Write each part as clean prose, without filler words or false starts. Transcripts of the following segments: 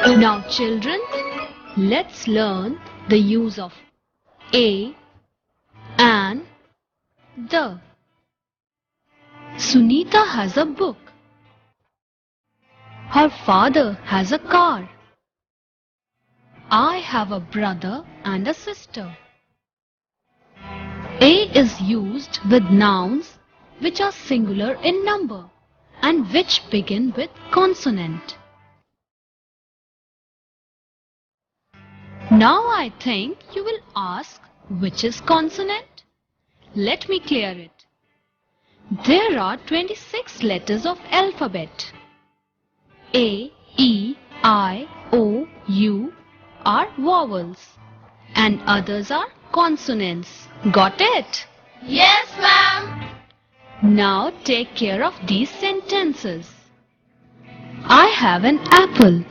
Now children, let's learn the use of a and the. Sunita has a book. Her father has a car. I have a brother and a sister. A is used with nouns which are singular in number and which begin with consonant. Now I think you will ask, which is consonant? Let me clear it. There are 26 letters of alphabet. A, E, I, O, U are vowels and others are consonants. Got it? Yes, ma'am. Now take care of these sentences. I have an apple.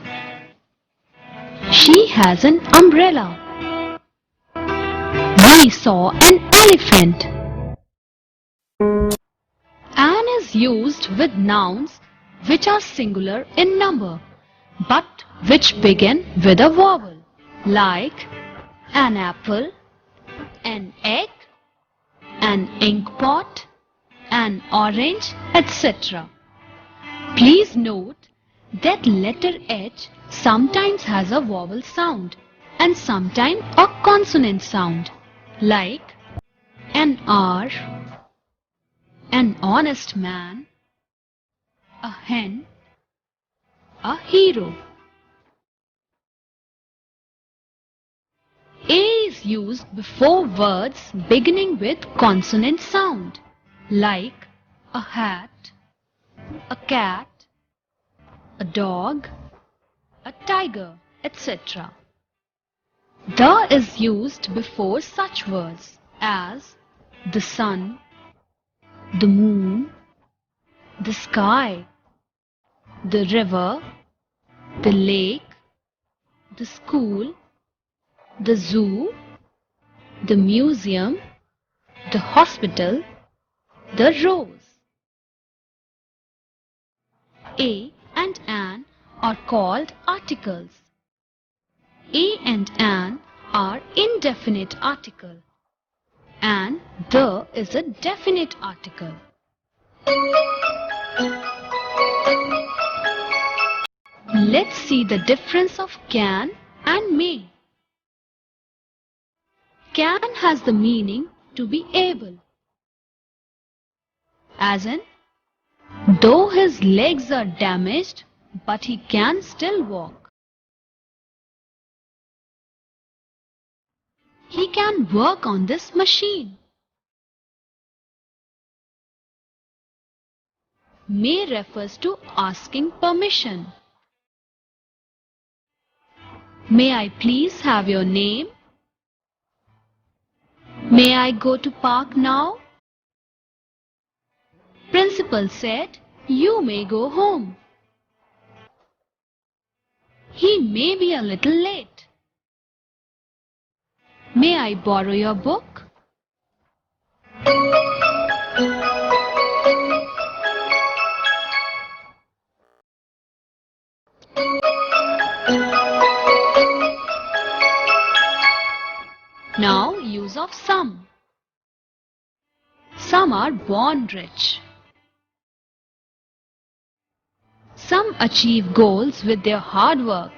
She has an umbrella. We saw an elephant. An is used with nouns which are singular in number but which begin with a vowel, like an apple, an egg, an ink pot, an orange, etc. Please note that letter H sometimes has a vowel sound and sometimes a consonant sound, like an hour, an honest man, a hen, a hero. A is used before words beginning with consonant sound, like a hat, a cat, a dog, a tiger, etc. The is used before such words as the sun, the moon, the sky, the river, the lake, the school, the zoo, the museum, the hospital, the rose. A and an are called articles. A and an are indefinite article and the is a definite article. Let's see the difference of can and may. Can has the meaning to be able, as in, though his legs are damaged, but he can still walk. He can work on this machine. May refers to asking permission. May I please have your name? May I go to park now? Principal said, you may go home. He may be a little late. May I borrow your book? Now, use of some. Some are born rich. Some achieve goals with their hard work.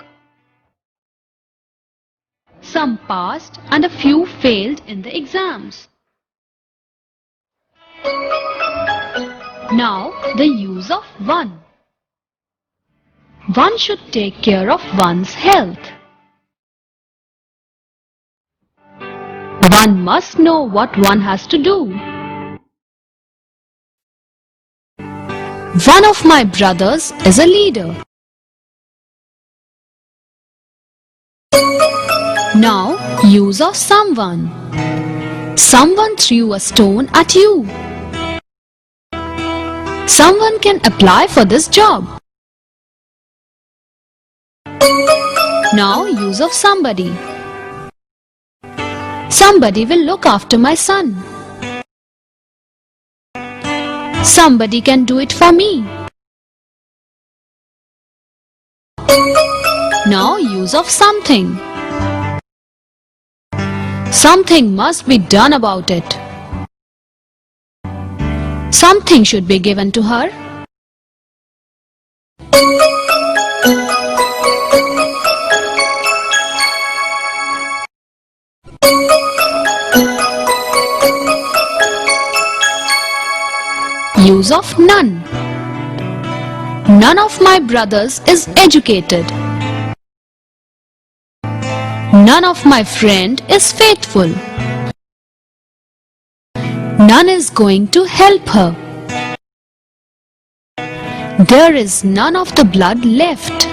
Some passed and a few failed in the exams. Now, the use of one. One should take care of one's health. One must know what one has to do. One of my brothers is a leader. Now, use of someone. Someone threw a stone at you. Someone can apply for this job. Now, use of somebody. Somebody will look after my son. Somebody can do it for me. Now use of something. Something must be done about it. Something should be given to her. Use of none. None of my brothers is educated. None of my friend is faithful. None is going to help her. There is none of the blood left.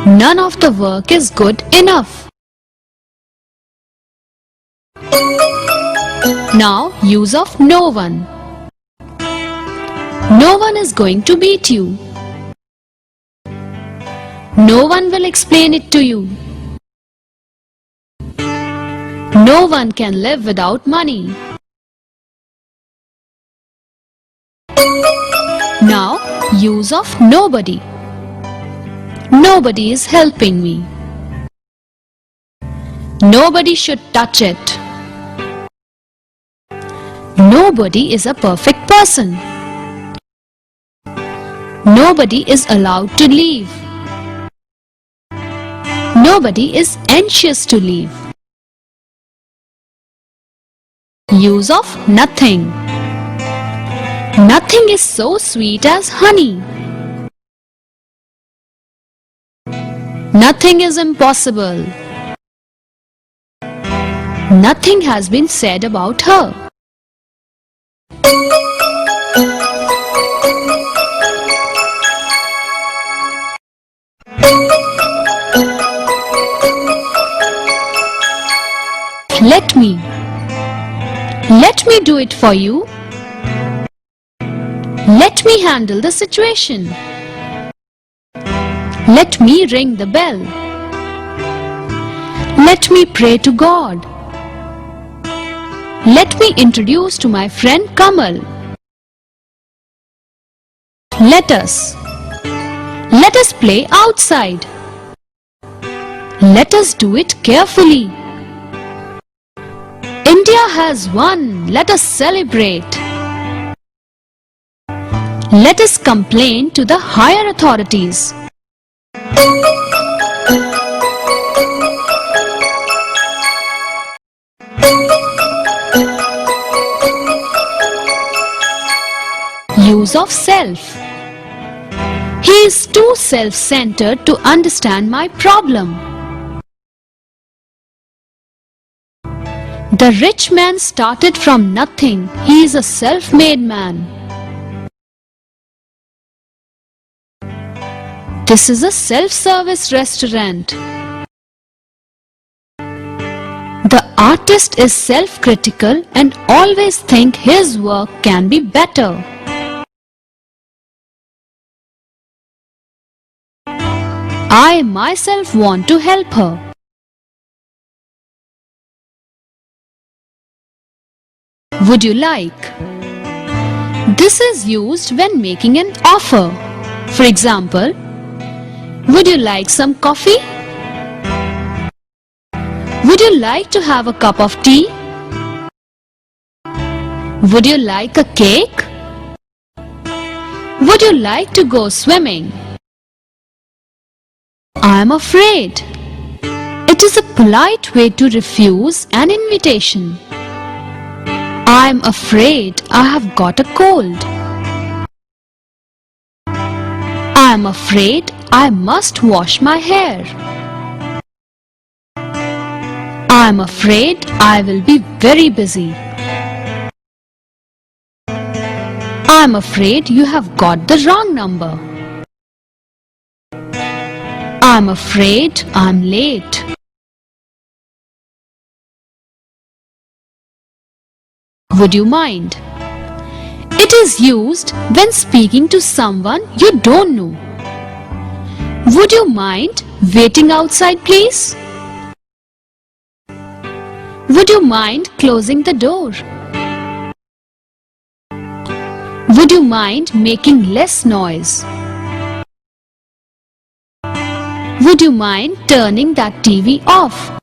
None of the work is good enough. Now use of no one. No one is going to beat you. No one will explain it to you. No one can live without money. Now use of nobody. Nobody is helping me. Nobody should touch it. Nobody is a perfect person. Nobody is allowed to leave. Nobody is anxious to leave. Use of nothing. Nothing is so sweet as honey. Nothing is impossible. Nothing has been said about her. Let me do it for you. Let me handle the situation. Let me ring the bell. Let me pray to God. Let me introduce to my friend Kamal. Let us play outside. Let us do it carefully. India has won. Let us celebrate. Let us complain to the higher authorities. Use of self. He is too self-centered to understand my problem. The rich man started from nothing. He is a self-made man. This is a self-service restaurant. The artist is self-critical and always thinks his work can be better. I myself want to help her. Would you like? This is used when making an offer. For example, would you like some coffee? Would you like to have a cup of tea? Would you like a cake? Would you like to go swimming? I am afraid. It is a polite way to refuse an invitation. I am afraid I have got a cold. I am afraid I must wash my hair. I am afraid I will be very busy. I am afraid you have got the wrong number. I am afraid I am late. Would you mind? It is used when speaking to someone you don't know. Would you mind waiting outside, please? Would you mind closing the door? Would you mind making less noise? Would you mind turning that TV off?